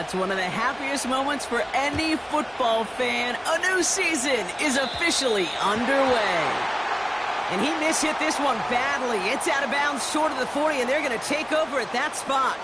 It's one of the happiest moments for any football fan. A new season is officially underway. And he mishit this one badly. It's out of bounds short of the 40, and they're going to take over at that spot.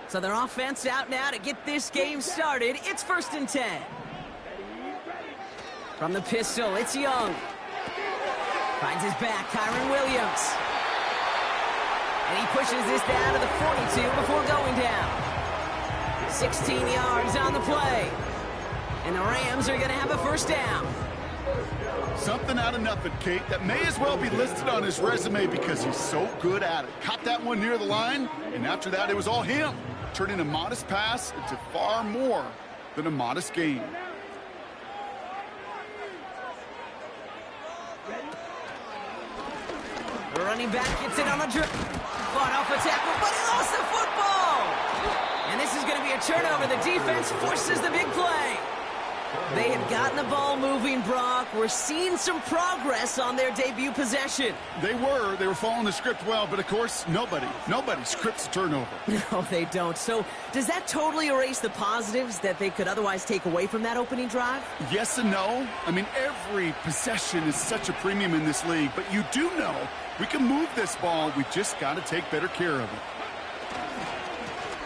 So their offense out now to get this game started. It's 1st and 10. From the pistol, it's Young. Finds his back, Kyron Williams. And he pushes this down to the 42 before going down. 16 yards on the play. And the Rams are going to have a first down. Something out of nothing, Kate, that may as well be listed on his resume because he's so good at it. Caught that one near the line, and after that, it was all him. Turning a modest pass into far more than a modest gain. The running back gets it on the dribble. Fought off a tackle, but he lost the football. And this is going to be a turnover. The defense forces the big play. They have gotten the ball moving, Brock. We're seeing some progress on their debut possession. They were following the script well, but of course, nobody scripts a turnover. No, they don't. So does that totally erase the positives that they could otherwise take away from that opening drive? Yes and no. I mean, every possession is such a premium in this league, but you do know we can move this ball. We just got to take better care of it.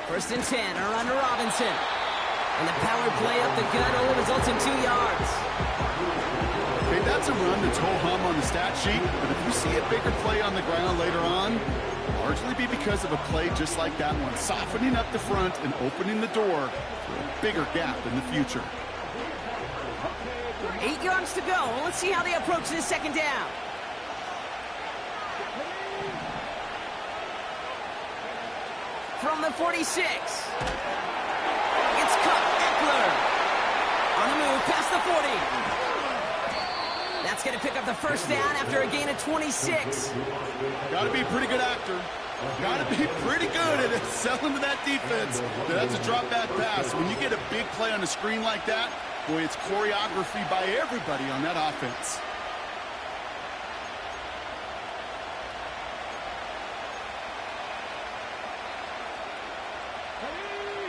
1st and 10, a run to Robinson. And the power play up the gut only results in 2 yards. Okay, that's a run that's ho-hum on the stat sheet, but if you see a bigger play on the ground later on, largely be because of a play just like that one, softening up the front and opening the door for a bigger gap in the future. 8 yards to go. Let's see how they approach this 2nd down. From the 46. It's cut. Eckler on the move past the 40. That's going to pick up the first down after a gain of 26. Got to be a pretty good actor. Got to be pretty good at selling to that defense. That's a drop back pass. When you get a big play on a screen like that, boy, it's choreography by everybody on that offense.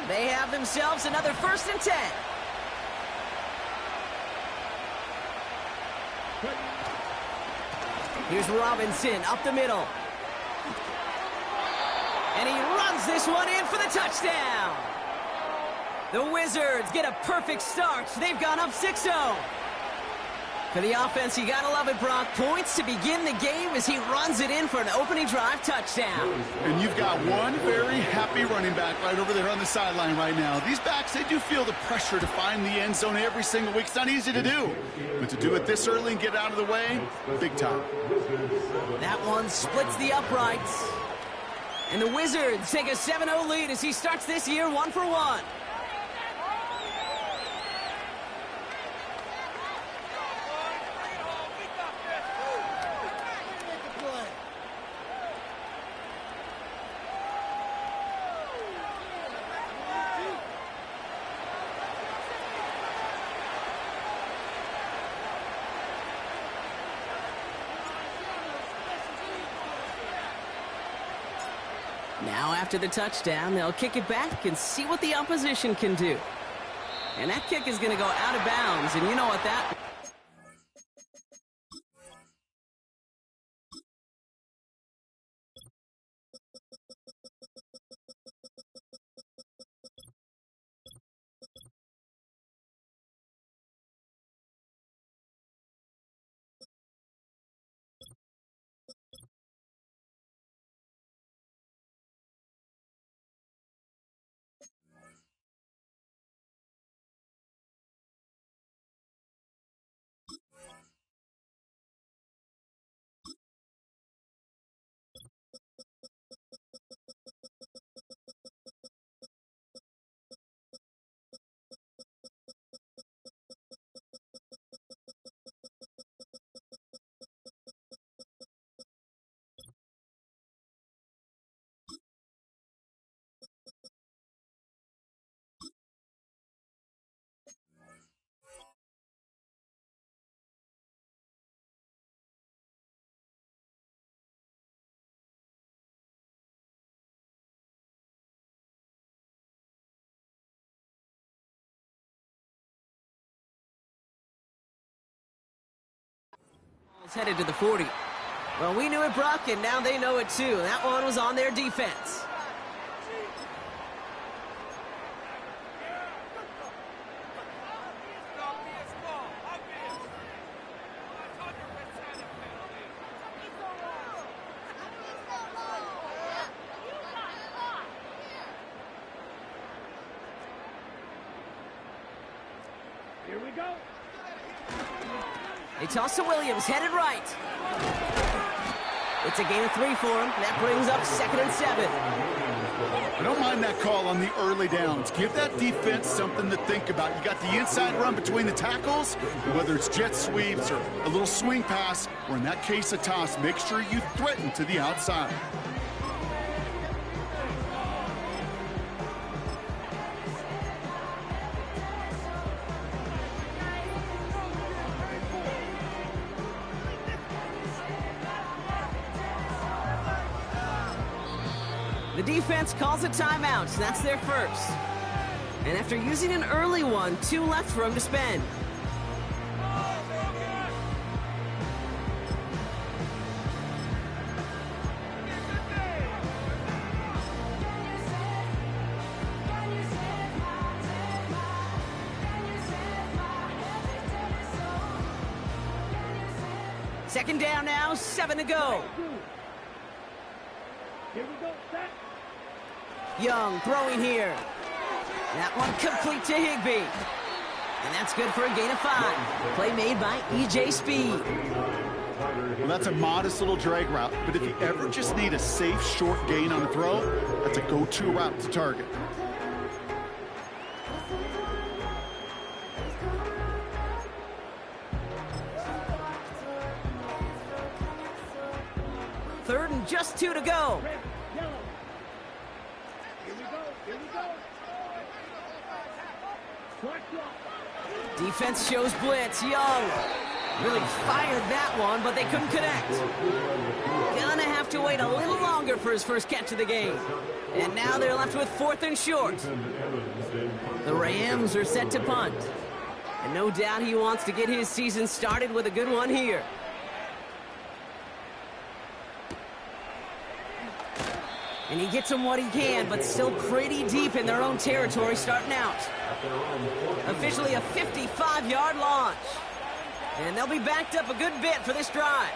They have themselves another 1st and 10. Here's Robinson up the middle. And he runs this one in for the touchdown. The Wizards get a perfect start. They've gone up 6-0. For the offense, you gotta love it, Brock. Points to begin the game as he runs it in for an opening drive touchdown. And you've got one very happy running back right over there on the sideline right now. These backs, they do feel the pressure to find the end zone every single week. It's not easy to do. But to do it this early and get out of the way, big time. That one splits the uprights. And the Wizards take a 7-0 lead as he starts this year 1-for-1. Now after the touchdown, they'll kick it back and see what the opposition can do. And that kick is going to go out of bounds, and you know what that Headed to the 40. Well, we knew it, Brock, and now they know it too. That one was on their defense. Here we go. They toss to Williams, headed right. It's a gain of 3 for him. That brings up 2nd and 7. I don't mind that call on the early downs. Give that defense something to think about. You got the inside run between the tackles, whether it's jet sweeps or a little swing pass, or in that case, a toss. Make sure you threaten to the outside. The defense calls a timeout. That's their first. And after using an early one, 2 left for him to spend. Second down now, 7 to go. Here we go, set. Young throwing here. That one complete to Higbee. And that's good for a gain of 5. Play made by E.J. Speed. Well, that's a modest little drag route, but if you ever just need a safe, short gain on a throw, that's a go-to route to target. Third and just 2 to go. Red, yellow. Here we go, here we go. Strike one. Defense shows blitz. Young really fired that one, but they couldn't connect. Gonna have to wait a little longer for his first catch of the game. And now they're left with 4th and short. The Rams are set to punt. And no doubt he wants to get his season started with a good one here. And he gets them what he can, but still pretty deep in their own territory starting out. Officially a 55-yard launch. And they'll be backed up a good bit for this drive.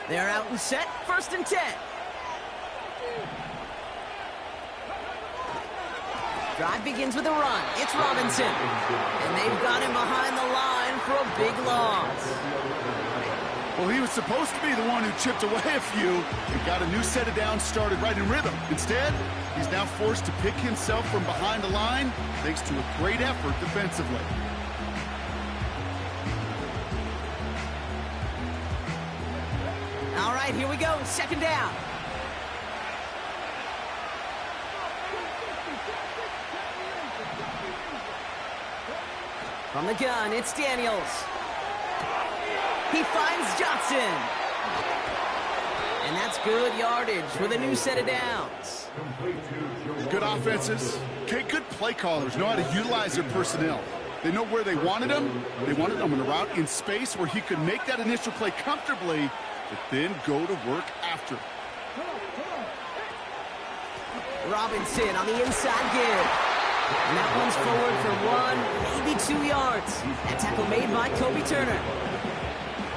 They're out and set, 1st and 10. Drive begins with a run. It's Robinson. And they've got him behind the line for a big loss. Well, he was supposed to be the one who chipped away a few and got a new set of downs started right in rhythm. Instead, he's now forced to pick himself from behind the line thanks to a great effort defensively. All right, here we go. 2nd down. From the gun, it's Daniels. He finds Johnson. And that's good yardage with a new set of downs. Good offenses, okay, good play callers know how to utilize their personnel. They know where they wanted him. They wanted him on a route in space where he could make that initial play comfortably, but then go to work after. Robinson on the inside give. And that one's forward for 1, maybe 2 yards. That tackle made by Kobe Turner.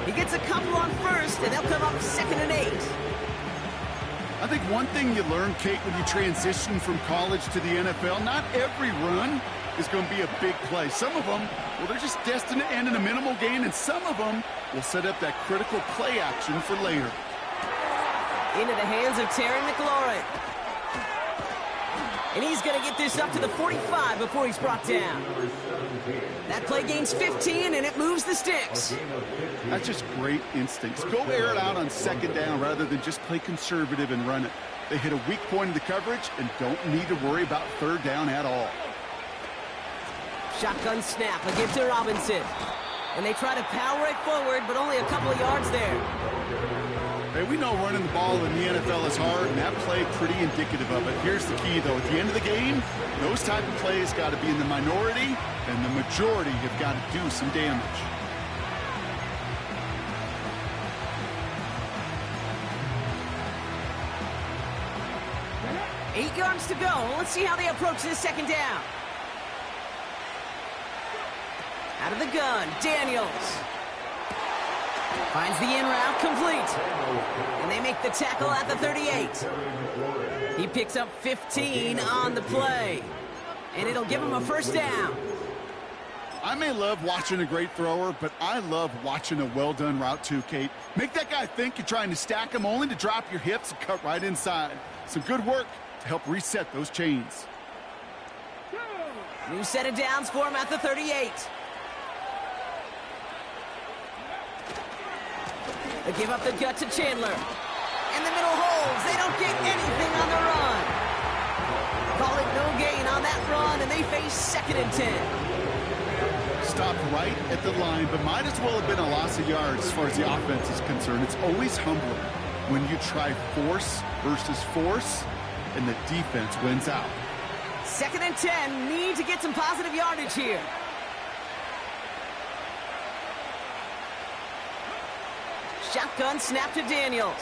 He gets a couple on first, and they'll come up 2nd and 8. I think one thing you learn, Kate, when you transition from college to the NFL, not every run is going to be a big play. Some of them, well, they're just destined to end in a minimal gain, and some of them will set up that critical play action for later. Into the hands of Terry McLaurin. And he's going to get this up to the 45 before he's brought down. That play gains 15, and it moves the sticks. That's just great instincts. Go air it out on 2nd down rather than just play conservative and run it. They hit a weak point in the coverage and don't need to worry about 3rd down at all. Shotgun snap, a give to Robinson. And they try to power it forward, but only a couple of yards there. Hey, we know running the ball in the NFL is hard, and that play pretty indicative of it. Here's the key, though. At the end of the game, those type of plays got to be in the minority, and the majority have got to do some damage. Eight yards to go. Let's see how they approach this second down. Out of the gun, Daniels. Finds the in route complete. And they make the tackle at the 38. He picks up 15 on the play. And it'll give him a first down. I may love watching a great thrower, but I love watching a well-done route too, Kate. Make that guy think you're trying to stack him only to drop your hips and cut right inside. Some good work to help reset those chains. New set of downs for him at the 38. They give up the gut to Chandler. And the middle holds. They don't get anything on the run. Call it no gain on that run, and they face 2nd and 10. Stopped right at the line, but might as well have been a loss of yards as far as the offense is concerned. It's always humbling when you try force versus force, and the defense wins out. 2nd and 10. Need to get some positive yardage here. Shotgun snap to Daniels.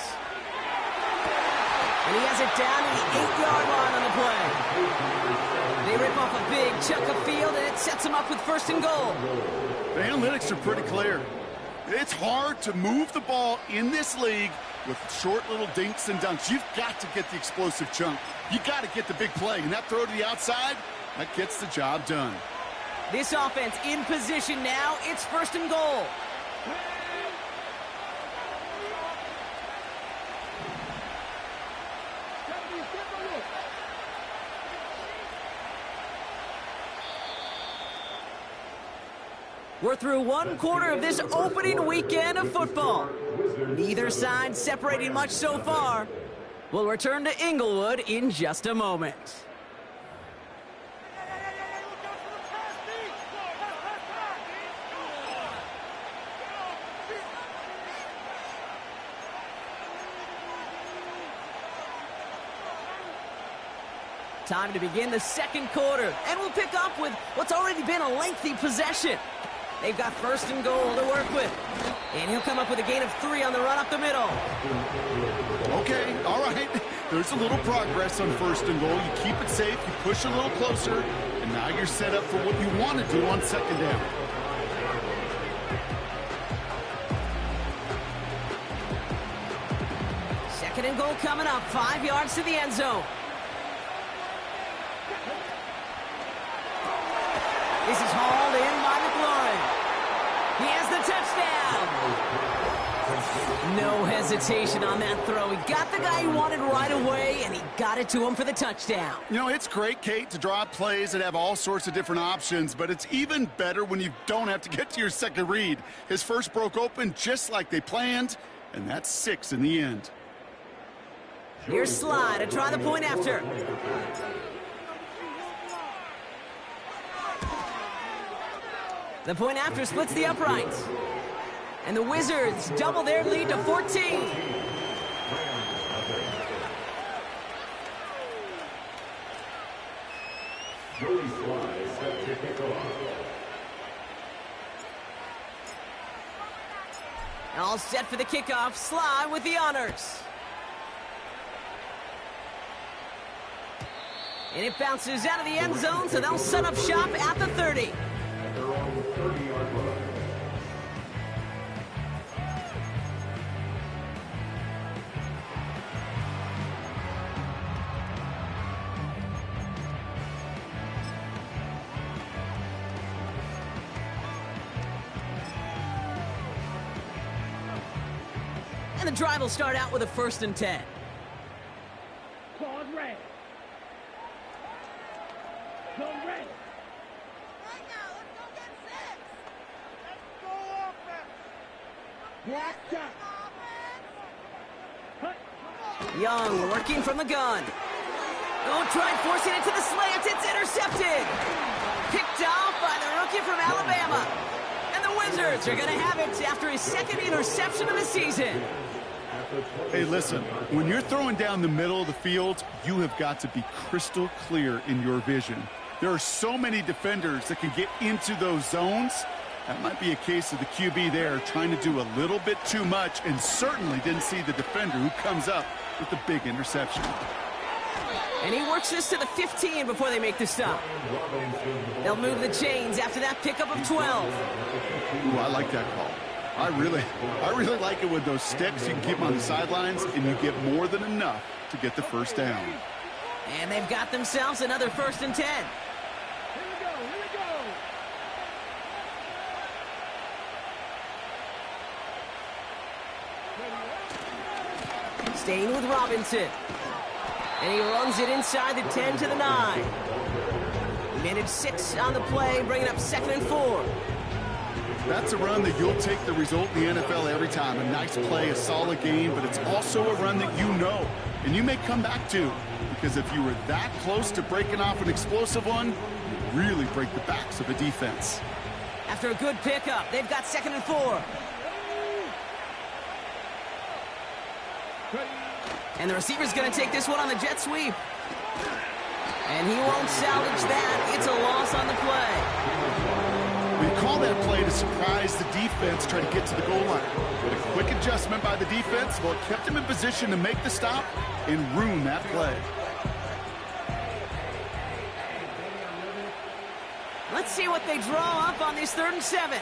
And he has it down to the 8-yard line on the play. They rip off a big chunk of field, and it sets them up with 1st and goal. The analytics are pretty clear. It's hard to move the ball in this league with short little dinks and dunks. You've got to get the explosive chunk. You got to get the big play. And that throw to the outside, that gets the job done. This offense in position now. It's 1st and goal. We're through one quarter of this opening weekend of football. Neither side separating much so far. We'll return to Inglewood in just a moment. Time to begin the 2nd quarter, and we'll pick up with what's already been a lengthy possession. They've got 1st and goal to work with. And he'll come up with a gain of 3 on the run up the middle. Okay, all right. There's a little progress on 1st and goal. You keep it safe, you push a little closer, and now you're set up for what you want to do on 2nd down. Second and goal coming up, 5 yards to the end zone. This is hauled in by McLaurin. He has the touchdown. No hesitation on that throw. He got the guy he wanted right away, and he got it to him for the touchdown. You know, it's great, Kate, to draw up plays that have all sorts of different options, but it's even better when you don't have to get to your second read. His first broke open just like they planned, and that's 6 in the end. Here's Sly to try the point after. The point after splits the uprights. And the Wizards double their lead to 14. All set for the kickoff. Sly with the honors. And it bounces out of the end zone, so they'll set up shop at the 30. And the drive will start out with a 1st and 10. Claude Ray. Go Ray. Right now, let's go get 6. Black shot. Young working from the gun. Oh, tried forcing it to the slants. It's intercepted. Picked off by the rookie from Alabama. And the Wizards are going to have it after his second interception of the season. Hey, listen, when you're throwing down the middle of the field, you have got to be crystal clear in your vision. There are so many defenders that can get into those zones. That might be a case of the QB there trying to do a little bit too much and certainly didn't see the defender who comes up with the big interception. And he works this to the 15 before they make the stop. They'll move the chains after that pickup of 12. Ooh, I like that call. I really like it with those sticks. You can keep them on the sidelines, and you get more than enough to get the first down. And they've got themselves another 1st and 10. Here we go, here we go. Staying with Robinson. And he runs it inside the 10 to the 9. He managed 6 on the play, bringing up 2nd and 4. That's a run that you'll take the result in the NFL every time. A nice play, a solid game, but it's also a run that you know and you may come back to, because if you were that close to breaking off an explosive one, you really break the backs of a defense. After a good pickup, they've got 2nd and 4. And the receiver's going to take this one on the jet sweep. And he won't salvage that. It's a loss on the play. We call that play to surprise the defense, try to get to the goal line. But a quick adjustment by the defense, well, it kept him in position to make the stop and ruin that play. Let's see what they draw up on this 3rd and 7.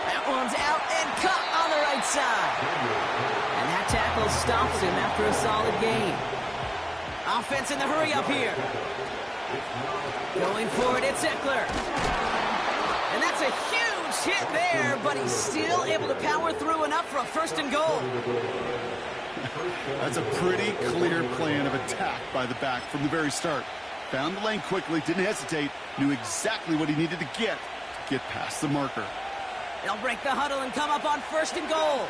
That one's out and cut on the right side. And that tackle stops him after a solid gain. Offense in the hurry up here. Going for it, it's Eckler. And that's a huge hit there, but he's still able to power through enough for a 1st and goal. That's a pretty clear plan of attack by the back from the very start. Found the lane quickly, didn't hesitate, knew exactly what he needed to get past the marker. They'll break the huddle and come up on 1st and goal.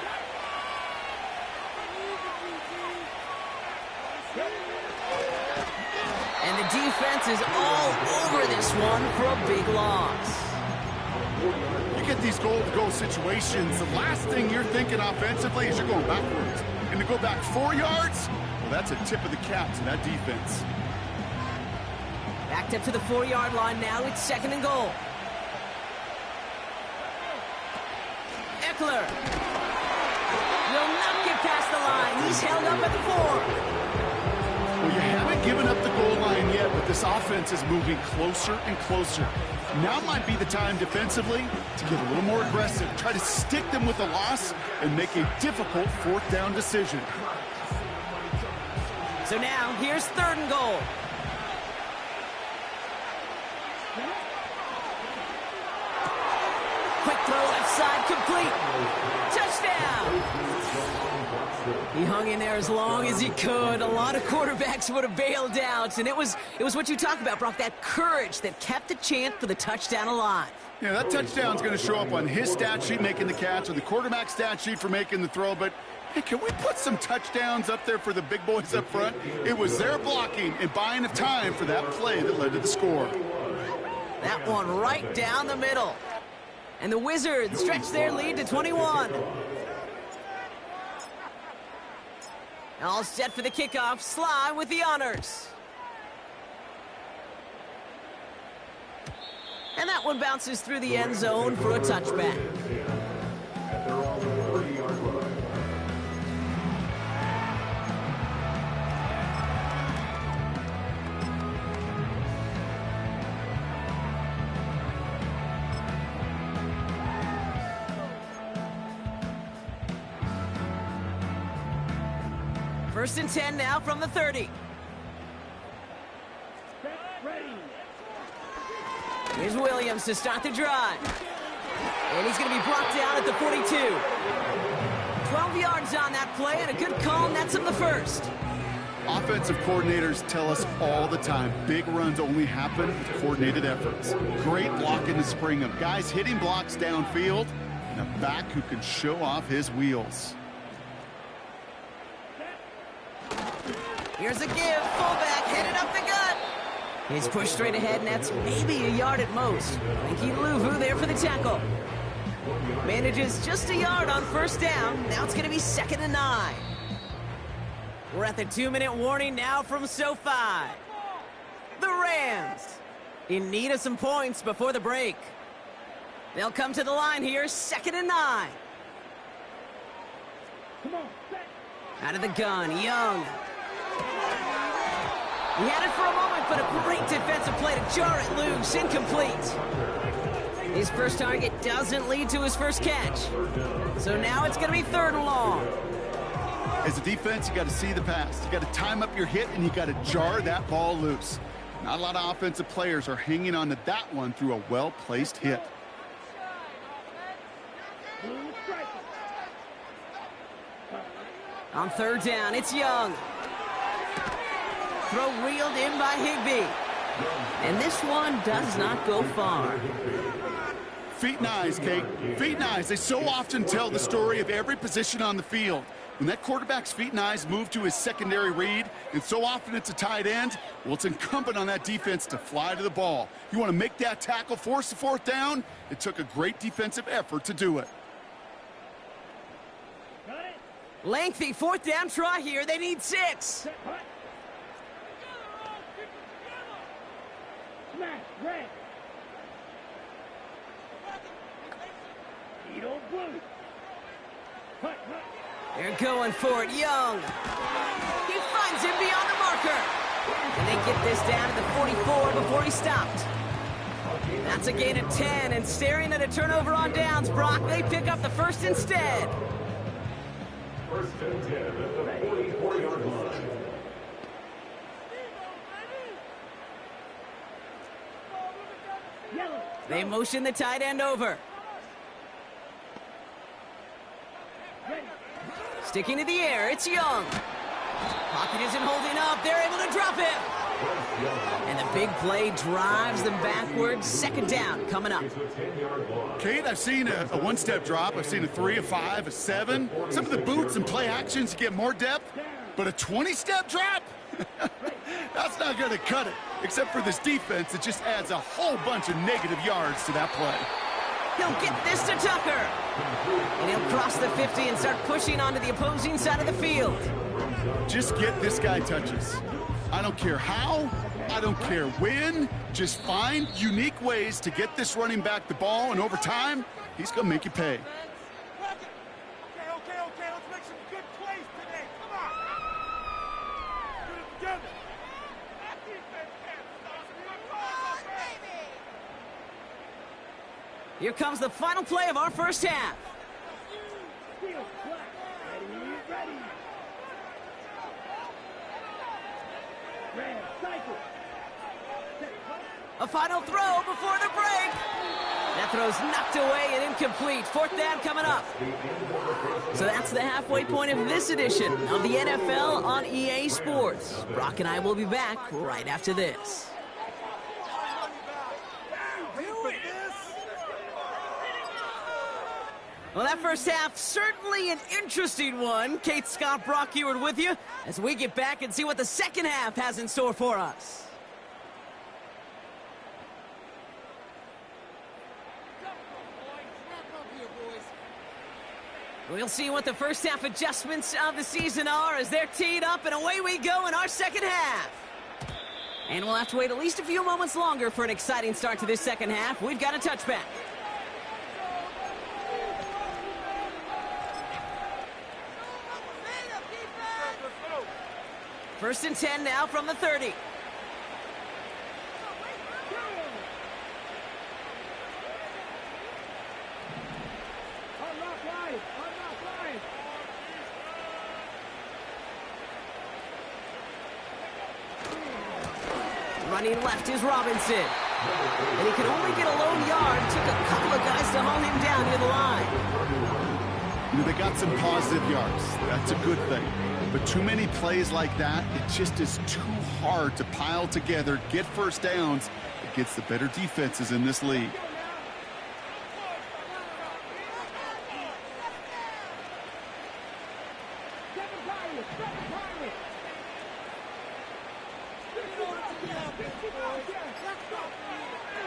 And the defense is all over this one for a big loss. You get these goal-to-goal situations, the last thing you're thinking offensively is you're going backwards. And to go back 4 yards, well, that's a tip of the cap to that defense. Backed up to the 4-yard line now. It's 2nd and goal. Eckler will not get past the line. He's held up at the 4. Well, you haven't given up the goal line yet, but this offense is moving closer and closer. Now might be the time defensively to get a little more aggressive, try to stick them with a loss, and make a difficult 4th down decision. So now, here's 3rd and goal. Quick throw left side, complete. Touchdown! He hung in there as long as he could. A lot of quarterbacks would have bailed out, and it was what you talk about, Brock, that courage that kept the chance for the touchdown alive. Yeah, that touchdown's going to show up on his stat sheet making the catch, or the quarterback stat sheet for making the throw, but hey, can we put some touchdowns up there for the big boys up front? It was their blocking and buying of time for that play that led to the score. That one right down the middle. And the Wizards stretch their lead to 21. All set for the kickoff. Sly with the honors. And that one bounces through the end zone for a touchback. First and 10 now from the 30. Here's Williams to start the drive. And he's going to be brought down at the 42. 12 yards on that play, and a good call nets him the 1st. Offensive coordinators tell us all the time, big runs only happen with coordinated efforts. Great blocking to spring them. Guys hitting blocks downfield, and a back who can show off his wheels. Here's a give. Fullback headed up the gut. He's pushed straight ahead, and that's maybe a yard at most. Frankie Luvu there for the tackle. Manages just a yard on first down. Now it's going to be 2nd and 9. We're at the 2-minute warning now from SoFi. The Rams in need of some points before the break. They'll come to the line here, 2nd and 9. Come on, set. Out of the gun, Young. He had it for a moment, but a great defensive play to jar it loose, incomplete. His first target doesn't lead to his first catch. So now it's going to be 3rd and long. As a defense, you got to see the pass. You got to time up your hit, and you got to jar that ball loose. Not a lot of offensive players are hanging on to that one through a well-placed hit. On 3rd down, it's Young. Throw reeled in by Higbee. And this one does not go far. Feet and eyes, Kate. Feet and eyes. They so often tell the story of every position on the field. When that quarterback's feet and eyes move to his secondary read, and so often it's a tight end, well, it's incumbent on that defense to fly to the ball. You want to make that tackle, force the 4th down? It took a great defensive effort to do it. Lengthy 4th down try here. They need 6. Smash, red. Eat on blue. Hut, hut. They're going for it, Young. He finds him beyond the marker. And they get this down to the 44 before he stopped. That's a gain of 10, and staring at a turnover on downs, Brock, they pick up the first instead. 1st and 10 at the 44-yard line. Yellow. They motion the tight end over. Ready. Sticking to the air, it's Young. Pocket isn't holding up. They're able to drop him. And the big play drives them backwards. 2nd down coming up. Kate, I've seen a one-step drop. I've seen a 3, a 5, a 7. Some of the boots and play actions get more depth. But a 20-step drop? That's not going to cut it. Except for this defense, it just adds a whole bunch of negative yards to that play. He'll get this to Tucker. And he'll cross the 50 and start pushing onto the opposing side of the field. Just get this guy touches. I don't care how, I don't care when. Just find unique ways to get this running back the ball, and over time, he's going to make you pay. Okay. Let's make some good plays today. Come on. Put it together. That defense can't stop. Good calls, baby. Here comes the final play of our first half. Steel, black. Ready. Red, cycle. Set, hut. A final throw before the break. That throw's knocked away and incomplete. 4th down coming up. So that's the halfway point of this edition of the NFL on EA Sports. Brock and I will be back right after this. Well, that first half, certainly an interesting one. Kate, Scott, Brock Eward with you as we get back and see what the second half has in store for us. We'll see what the first half adjustments of the season are as they're teed up, and away we go in our second half. And we'll have to wait at least a few moments longer for an exciting start to this second half. We've got a touchback. First and 10 now from the 30. Running left is Robinson. And he can only get a lone yard. Took a couple of guys to hold him down near the line. You know, they got some positive yards. That's a good thing. But too many plays like that, it just is too hard to pile together, get first downs against the better defenses in this league.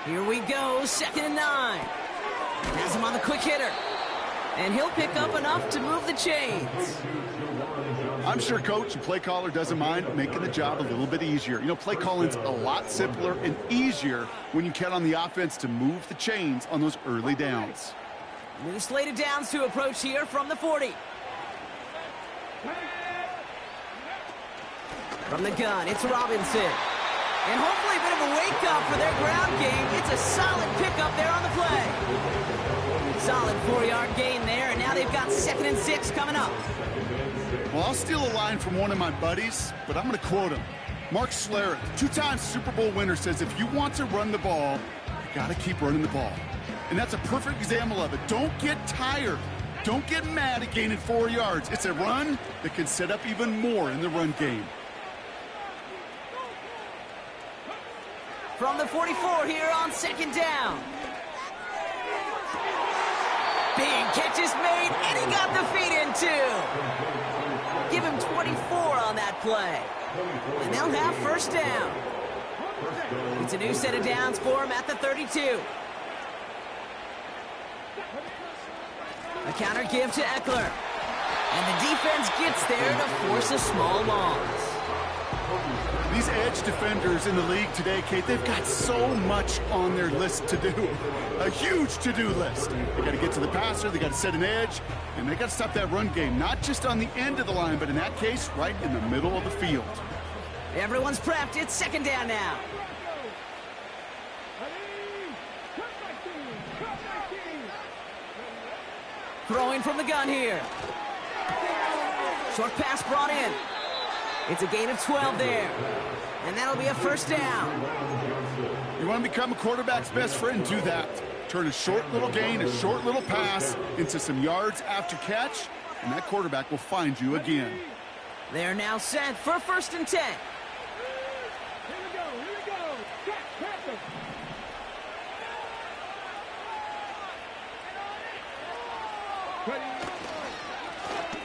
Here we go, 2nd and 9. Has him on the quick hitter. And he'll pick up enough to move the chains. I'm sure coach and play caller doesn't mind making the job a little bit easier. You know, play calling's a lot simpler and easier when you count on the offense to move the chains on those early downs. New slated downs to approach here from the 40. From the gun, it's Robinson. And hopefully a bit of a wake-up for their ground game. It's a solid pickup there on the play. Solid 4-yard gain there, and now they've got 2nd and 6 coming up. Well, I'll steal a line from one of my buddies, but I'm going to quote him. Mark Schlereth, 2-time Super Bowl winner, says if you want to run the ball, you got to keep running the ball. And that's a perfect example of it. Don't get tired. Don't get mad at gaining 4 yards. It's a run that can set up even more in the run game. From the 44 here on 2nd down. Big catch is made, and he got the feet in too. Give him 24 on that play. And they'll have 1st down. It's a new set of downs for him at the 32. A counter give to Eckler. And the defense gets there to force a small loss. These edge defenders in the league today, Kate, they've got so much on their list to do. A huge to-do list. They got to get to the passer, they got to set an edge, and they got to stop that run game, not just on the end of the line, but in that case, right in the middle of the field. Everyone's prepped. It's 2nd down now. Throwing from the gun here. Short pass brought in. It's a gain of 12 there. And that'll be a 1st down. You want to become a quarterback's best friend, do that. Turn a short little gain, a short little pass into some yards after catch, and that quarterback will find you again. They're now set for 1st and 10. Here we go. Catch him.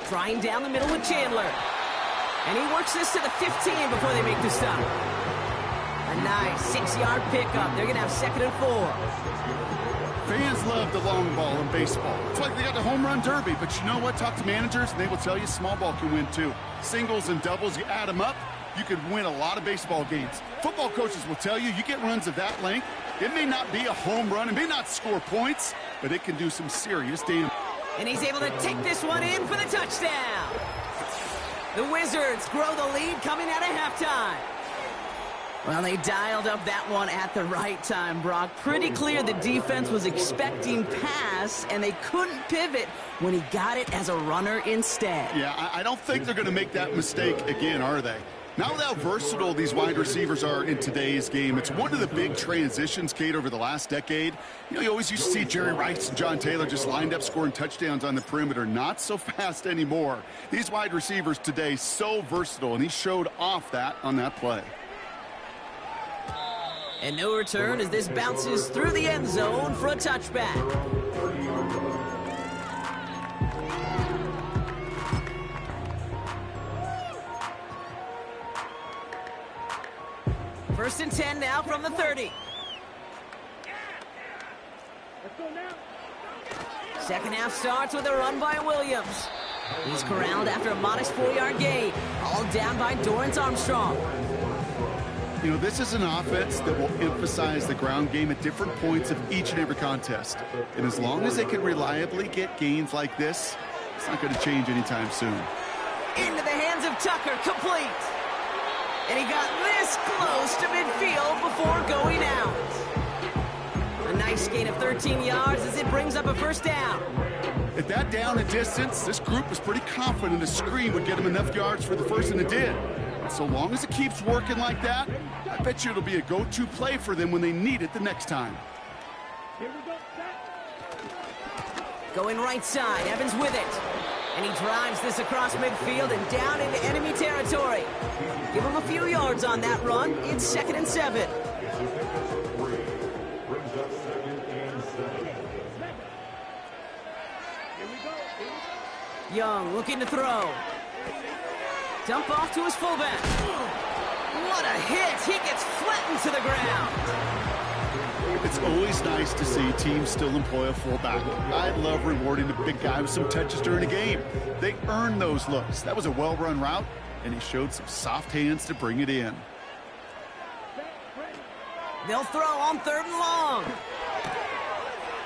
Trying down the middle with Chandler. And he works this to the 15 before they make the stop. A nice 6-yard pickup. They're going to have 2nd and 4. Fans love the long ball in baseball. It's like they got the home run derby, but you know what? Talk to managers, and they will tell you small ball can win too. Singles and doubles, you add them up, you could win a lot of baseball games. Football coaches will tell you, you get runs of that length, it may not be a home run, it may not score points, but it can do some serious damage. And he's able to take this one in for the touchdown. The Wizards grow the lead coming out of halftime. Well, they dialed up that one at the right time, Brock. Pretty clear the defense was expecting pass, and they couldn't pivot when he got it as a runner instead. Yeah, I don't think they're going to make that mistake again, are they? Now how versatile these wide receivers are in today's game. It's one of the big transitions, Kate, over the last decade. You know, you always used to see Jerry Rice and John Taylor just lined up scoring touchdowns on the perimeter. Not so fast anymore. These wide receivers today, so versatile, and he showed off that on that play. And no return as this bounces through the end zone for a touchback. First and 10 now from the 30. Let's go now. Second half starts with a run by Williams. He's corralled after a modest 4-yard gain. All down by Dorrance Armstrong. You know, this is an offense that will emphasize the ground game at different points of each and every contest. And as long as they can reliably get gains like this, it's not going to change anytime soon. Into the hands of Tucker, complete. And he got this close to midfield before going out. A nice gain of 13 yards as it brings up a first down. At that down and distance, this group was pretty confident a screen would get them enough yards for the first, and it did. And so long as it keeps working like that, I bet you it'll be a go-to play for them when they need it the next time. Here we go. Set. Going right side, Evans with it. And he drives this across midfield and down into enemy territory. Give him a few yards on that run. It's 2nd and 7. Young looking to throw. Dump off to his fullback. What a hit! He gets flattened to the ground. It's always nice to see teams still employ a fullback. I love rewarding the big guy with some touches during a game. They earn those looks. That was a well-run route, and he showed some soft hands to bring it in. They'll throw on 3rd and long.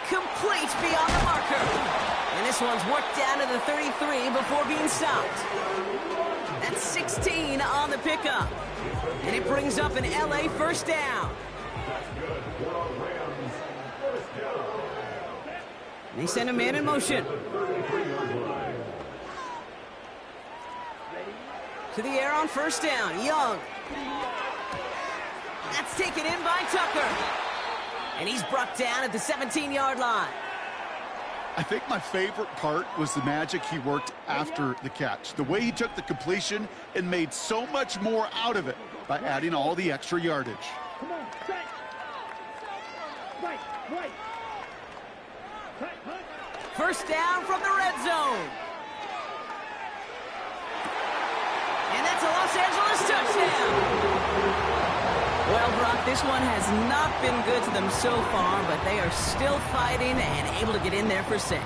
Complete beyond the marker. And this one's worked down to the 33 before being stopped. That's 16 on the pickup. And it brings up an LA first down. They send a man in motion. To the air on 1st down. Young. That's taken in by Tucker. And he's brought down at the 17-yard line. I think my favorite part was the magic he worked after the catch. The way he took the completion and made so much more out of it by adding all the extra yardage. Come on, set. Right. First down from the red zone. And that's a Los Angeles touchdown. Well, Brock, this one has not been good to them so far, but they are still fighting and able to get in there for 6.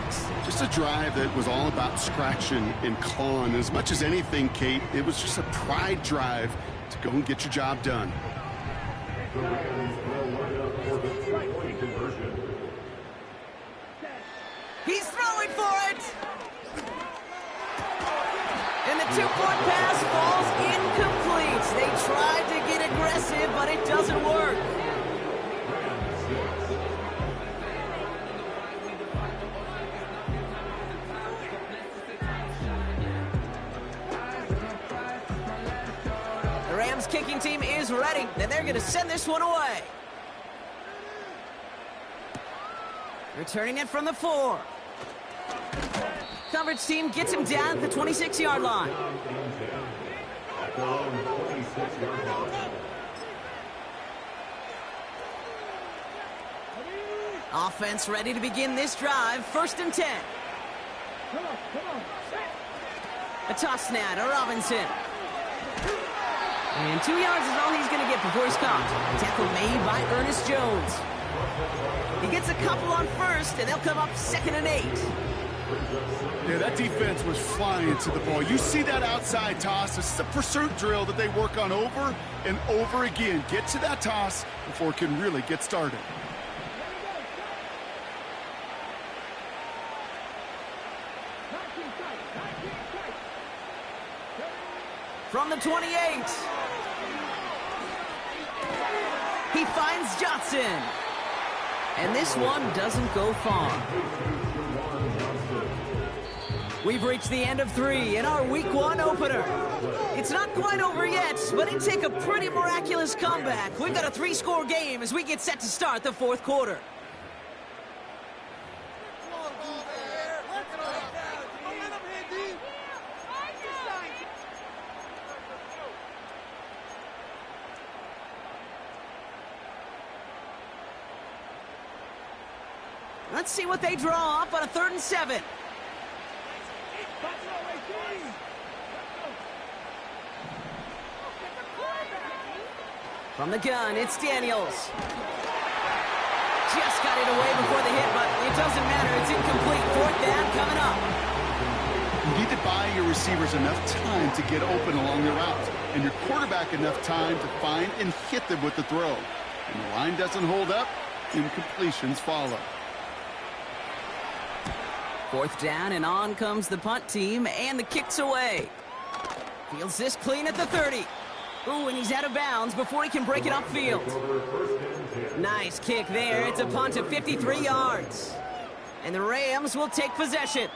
Just a drive that was all about scratching and clawing. As much as anything, Kate, it was just a pride drive to go and get your job done. He's throwing for it! And the 2-point pass falls incomplete. They tried to get aggressive, but it doesn't work. The Rams kicking team is ready, and they're going to send this one away. Returning it from the 4. Coverage team gets him down at the 26-yard line. Offense ready to begin this drive. 1st and 10. A toss now to Robinson. And 2 yards is all he's going to get before he's caught. Tackle made by Ernest Jones. He gets a couple on 1st, and they'll come up 2nd and 8. Yeah, that defense was flying to the ball. You see that outside toss. This is a pursuit drill that they work on over and over again. Get to that toss before it can really get started. From the 28. He finds Johnson. And this one doesn't go far. We've reached the end of 3 in our Week 1 opener. It's not quite over yet, but it take a pretty miraculous comeback. We've got a 3-score game as we get set to start the 4th quarter. Let's see what they draw up on a 3rd and 7. From the gun, it's Daniels. Just got it away before the hit, but it doesn't matter. It's incomplete. 4th down coming up. You need to buy your receivers enough time to get open along the route, and your quarterback enough time to find and hit them with the throw. When the line doesn't hold up, incompletions follow. 4th down, and on comes the punt team, and the kick's away. Fields this clean at the 30. Ooh, and he's out of bounds before he can break it upfield. Nice kick there. It's a punt of 53 yards. And the Rams will take possession.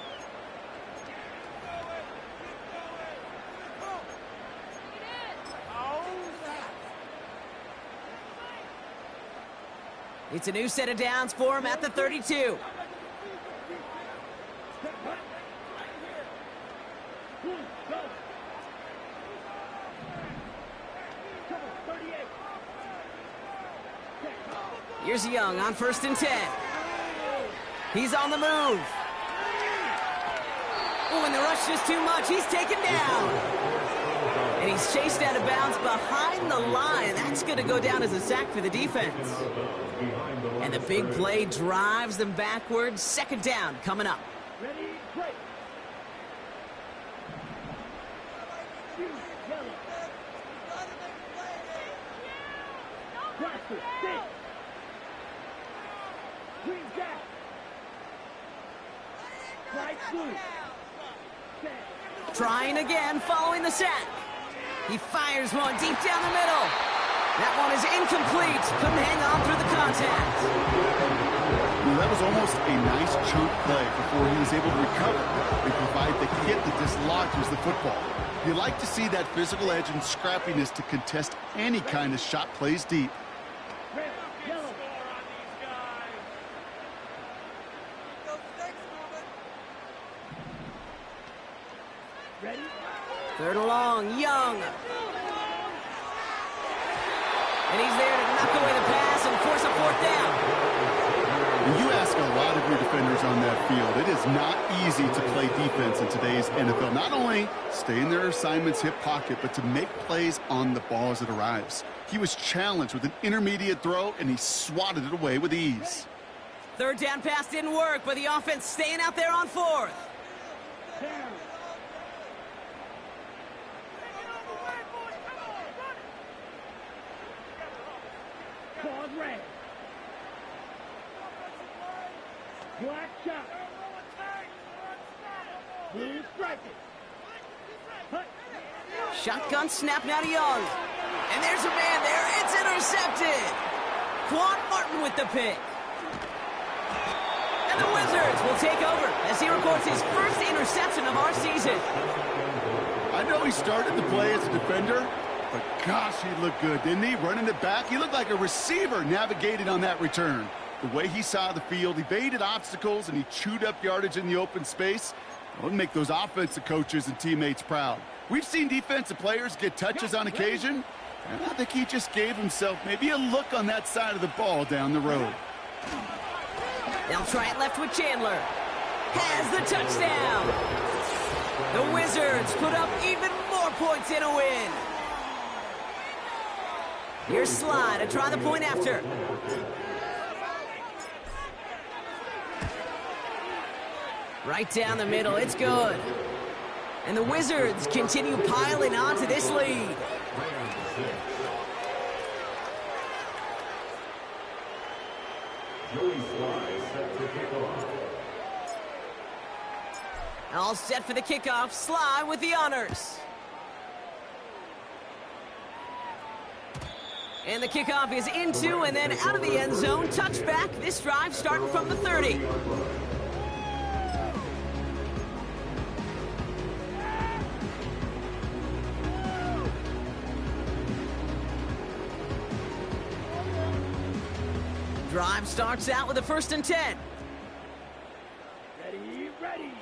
It's a new set of downs for him at the 32. Here's Young on 1st and 10. He's on the move. Oh, and the rush is too much. He's taken down. And he's chased out of bounds behind the line. That's going to go down as a sack for the defense. And the big play drives them backwards. Second down coming up. Ready, break. Practice, stay. Green down. Right through. Trying again following the sack. He fires one deep down the middle. That one is incomplete. Couldn't hang on through the contact. Well, that was almost a nice chunk play before he was able to recover and provide the hit that dislodges the football. You like to see that physical edge and scrappiness to contest any kind of shot plays deep. Red, yellow. Ready? Third and long, Young. And he's there to knock away the pass and force a fourth down. When you ask a lot of your defenders on that field, it is not easy to play defense in today's NFL. Not only stay in their assignment's hip pocket, but to make plays on the ball as it arrives. He was challenged with an intermediate throw, and he swatted it away with ease. Third down pass didn't work, but the offense staying out there on fourth. Down. Pause red. Black shot. Blue strike it. Hut. Shotgun snap now to Young. And there's a man there. It's intercepted. Quan Martin with the pick. And the Wizards will take over as he records his first interception of our season. I know he started the play as a defender, but gosh, he looked good, didn't he? Running it back, he looked like a receiver navigating on that return. The way he saw the field, evaded obstacles, and he chewed up yardage in the open space. It would make those offensive coaches and teammates proud. We've seen defensive players get touches on occasion, and I think he just gave himself maybe a look on that side of the ball down the road. They'll try it left with Chandler. Has the touchdown. The Wizards put up even more points in a win. Here's Sly to try the point after. Right down the middle, it's good. And the Wizards continue piling on to this lead. All set for the kickoff. Sly with the honors. And the kickoff is into and then out of the end zone. Touchback. This drive starting from the 30. Drive starts out with a 1st and 10. Ready, ready.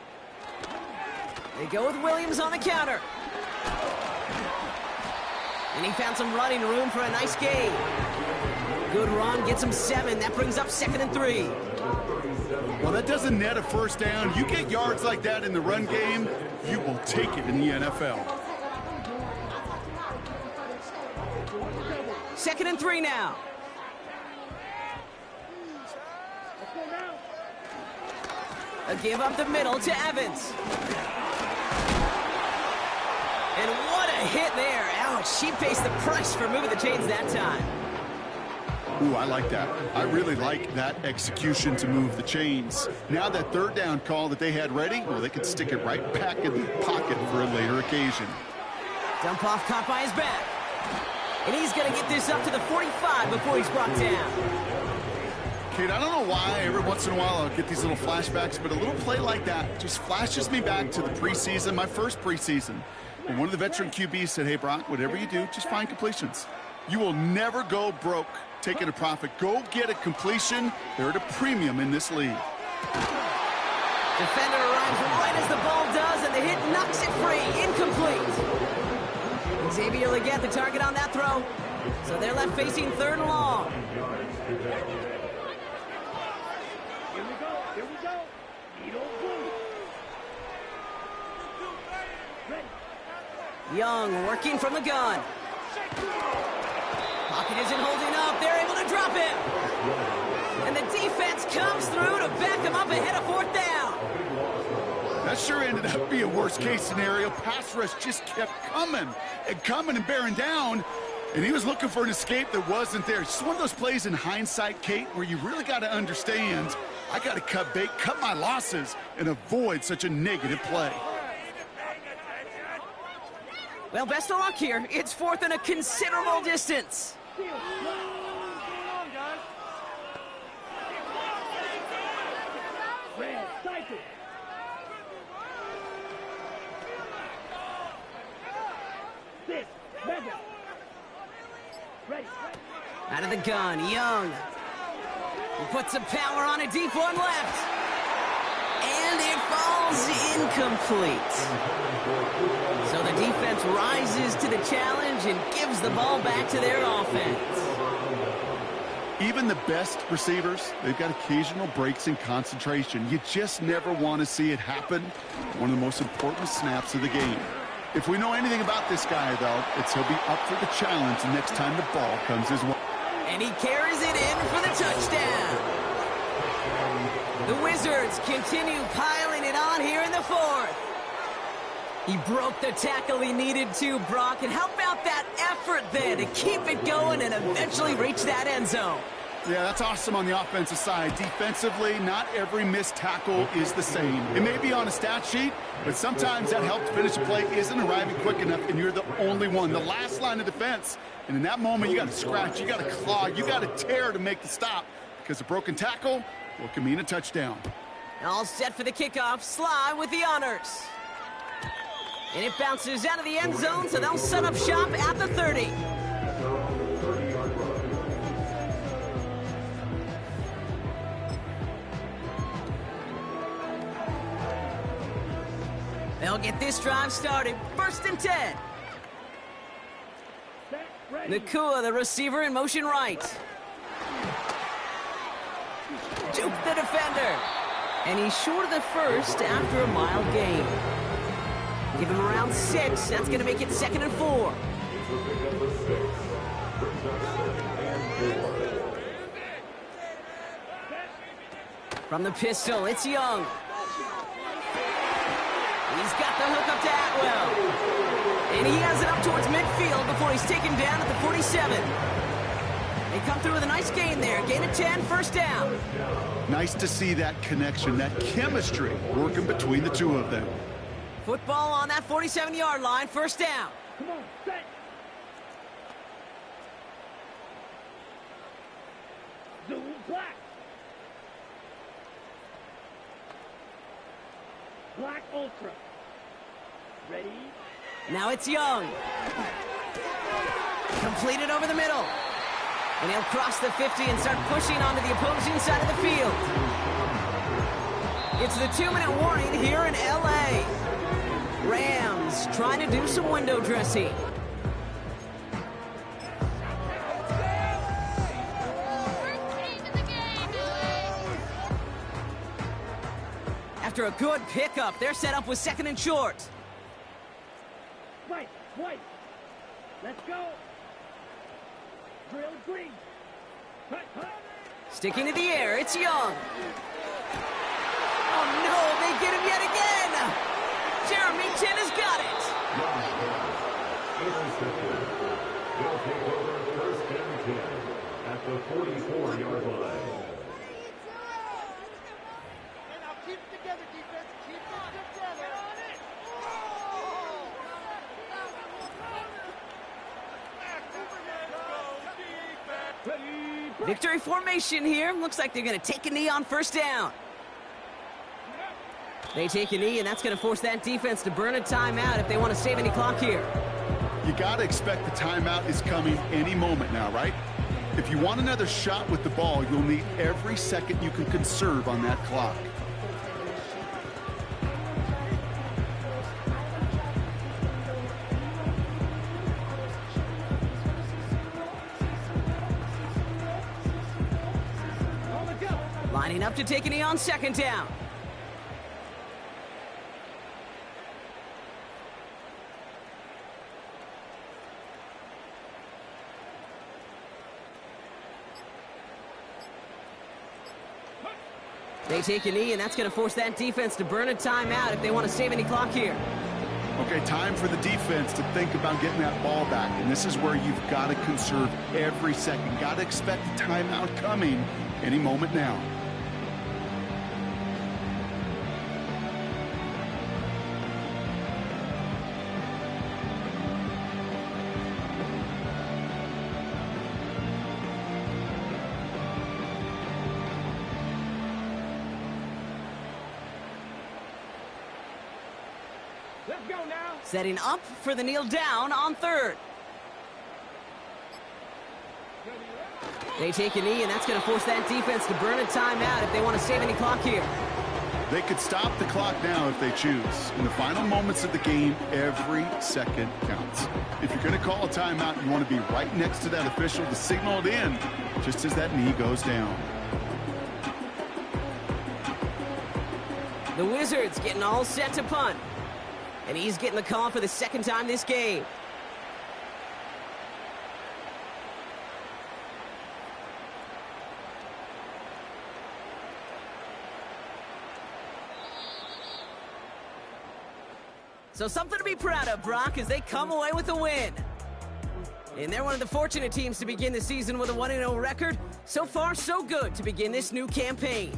They go with Williams on the counter. And he found some running room for a nice gain. Good run, gets him 7. That brings up 2nd and 3. Well, that doesn't net a first down. You get yards like that in the run game, you will take it in the NFL. 2nd and 3 now. A give up the middle to Evans. And what a hit there. Ouch, she faced the price for moving the chains that time. Ooh, I like that. I really like that execution to move the chains. Now that 3rd down call that they had ready, well, they could stick it right back in the pocket for a later occasion. Dump off caught by his back. And he's going to get this up to the 45 before he's brought down. Kate, I don't know why every once in a while I'll get these little flashbacks, but a little play like that just flashes me back to the preseason, my first preseason. And one of the veteran QBs said, hey, Brock, whatever you do, just find completions. You will never go broke taking a profit. Go get a completion. They're at a premium in this league. Defender arrives right as the ball does, and the hit knocks it free. Incomplete. Xavier Legette, the target on that throw. So they're left facing 3rd and long. Here we go, here we go. Needle blue. Ready. Young working from the gun. Pocket isn't holding up. They're able to drop him. And the defense comes through to back him up ahead of fourth down. That sure ended up being a worst-case scenario. Pass rush just kept coming and bearing down, and he was looking for an escape that wasn't there. It's just one of those plays in hindsight, Kate, where you really got to understand, I got to cut bait, cut my losses, and avoid such a negative play. Well, best of luck here. It's fourth and a considerable distance. Red, cycle. This, Mega. Ready. Out of the gun, Young. He puts some power on a deep one left. And it falls incomplete. So the defense rises to the challenge and gives the ball back to their offense. Even the best receivers, they've got occasional breaks in concentration. You just never want to see it happen. One of the most important snaps of the game. If we know anything about this guy, though, it's he'll be up for the challenge the next time the ball comes his way. And he carries it in for the touchdown. The Wizards continue piling it on here in the fourth. He broke the tackle he needed to, Brock. And how about that effort then to keep it going and eventually reach that end zone? Yeah, that's awesome on the offensive side. Defensively, not every missed tackle is the same. It may be on a stat sheet, but sometimes that help to finish a play isn't arriving quick enough, and you're the only one. The last line of defense, and in that moment, you got to scratch, you got to claw, you got to tear to make the stop, because a broken tackle, well, can mean a touchdown. All set for the kickoff. Sly with the honors. And it bounces out of the end zone, so they'll set up shop at the 30. They'll get this drive started. 1st and 10. Nakua, the receiver, in motion right. Juke the defender. And he's short of the first after a mile gain. Give him around 6. That's going to make it 2nd and 4. From the pistol, it's Young. He's got the hook up to Atwell. And he has it up towards midfield before he's taken down at the 47. They come through with a nice gain there. Gain of 10, 1st down. Nice to see that connection, that chemistry working between the two of them. Football on that 47-yard line, 1st down. Come on, set. Zoom black. Black Ultra. Ready? Now it's Young. Completed over the middle. And he'll cross the 50 and start pushing onto the opposing side of the field. It's the 2-minute warning here in L.A. Rams trying to do some window dressing. After a good pickup, they're set up with 2nd and short. Right, white. Let's go. Drill green. Cut, cut. Sticking to the air, it's Young. Oh no, they get him yet again. Jeremy Chin has got it. They'll take over 1st and 10 at the 44-yard line. And now keep it together, defense. Keep it together. Victory formation here. Looks like they're going to take a knee on 1st down. They take a knee, and that's going to force that defense to burn a timeout if they want to save any clock here. You got to expect the timeout is coming any moment now, right? If you want another shot with the ball, you'll need every second you can conserve on that clock. Lining up to take a knee on 2nd down. They take a knee, and that's going to force that defense to burn a timeout if they want to save any clock here. Okay, time for the defense to think about getting that ball back. And this is where you've got to conserve every second. Got to expect a timeout coming any moment now. Let's go now. Setting up for the kneel down on third. They take a knee, and that's going to force that defense to burn a timeout if they want to save any clock here. They could stop the clock now if they choose. In the final moments of the game, every second counts. If you're going to call a timeout, you want to be right next to that official to signal it in just as that knee goes down. The Wizards getting all set to punt. And he's getting the call for the second time this game. So something to be proud of, Brock, as they come away with a win. And they're one of the fortunate teams to begin the season with a 1-0 record. So far, so good to begin this new campaign.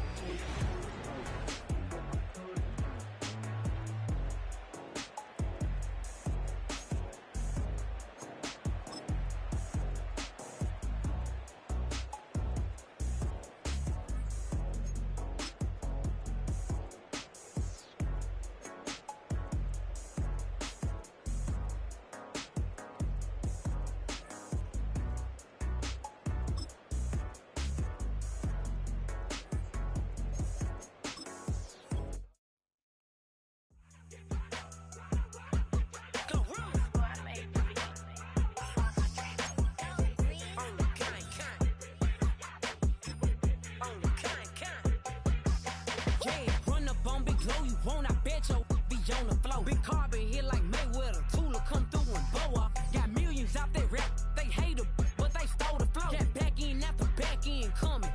Big carbon hit like Mayweather. Tula come through and blow up. Got millions out there rap. They hate her, but they stole the flow. Got back in after back in coming.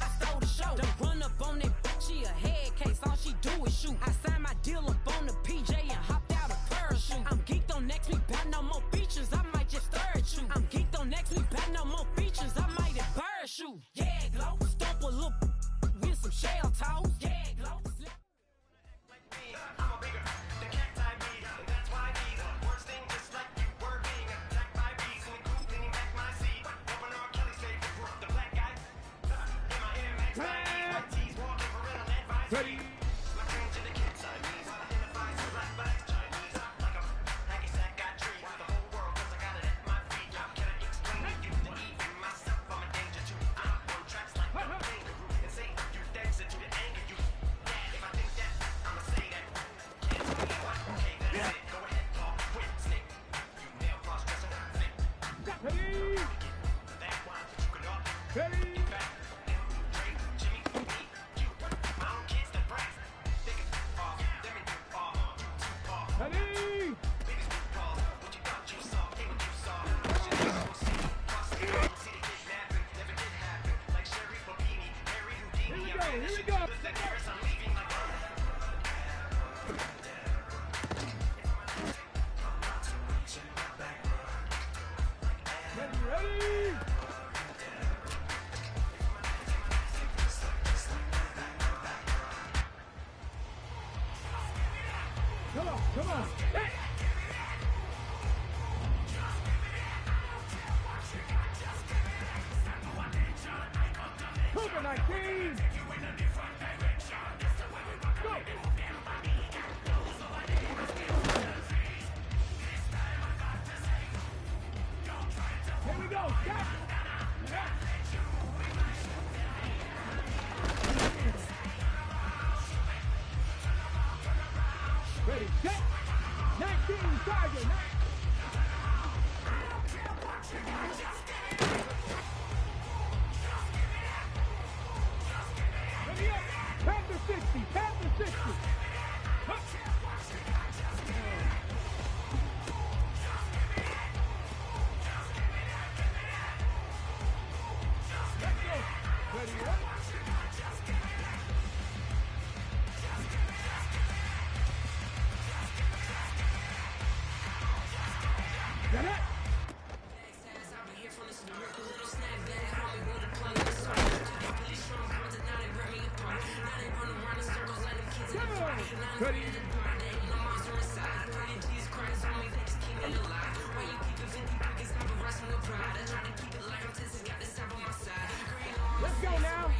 I stole the show. Don't run up on that. She a head case. All she do is shoot. I signed my deal up on the PJ and hopped out a parachute. I'm geeked on next week. Got no more features. I might just stir at you. I'm geeked on next week. Got no more features. I might embarrass you. Yeah, glow. Stomp a little with some shell toes. Yeah, glow. Ready. Come on. Hey. COVID-19. Go. Here we go. Stop. Ready, set. 19, target. Ready up. Panther 60. Panther 60. Huh. Let's go. Ready up. Ready? Let's go now.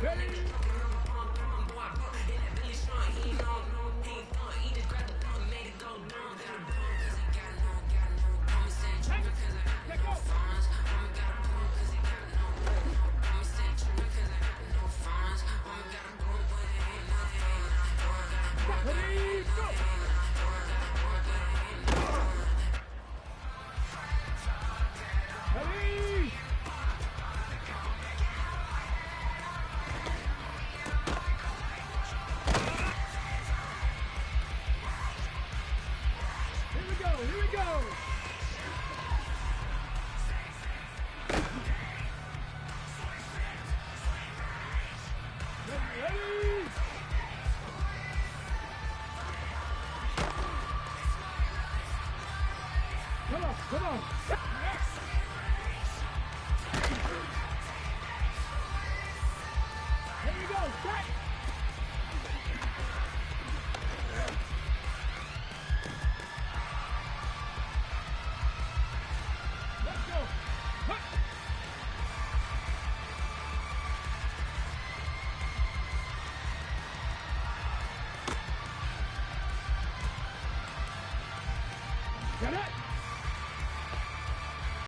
Ready? Here we go. Ready? Come on, come on.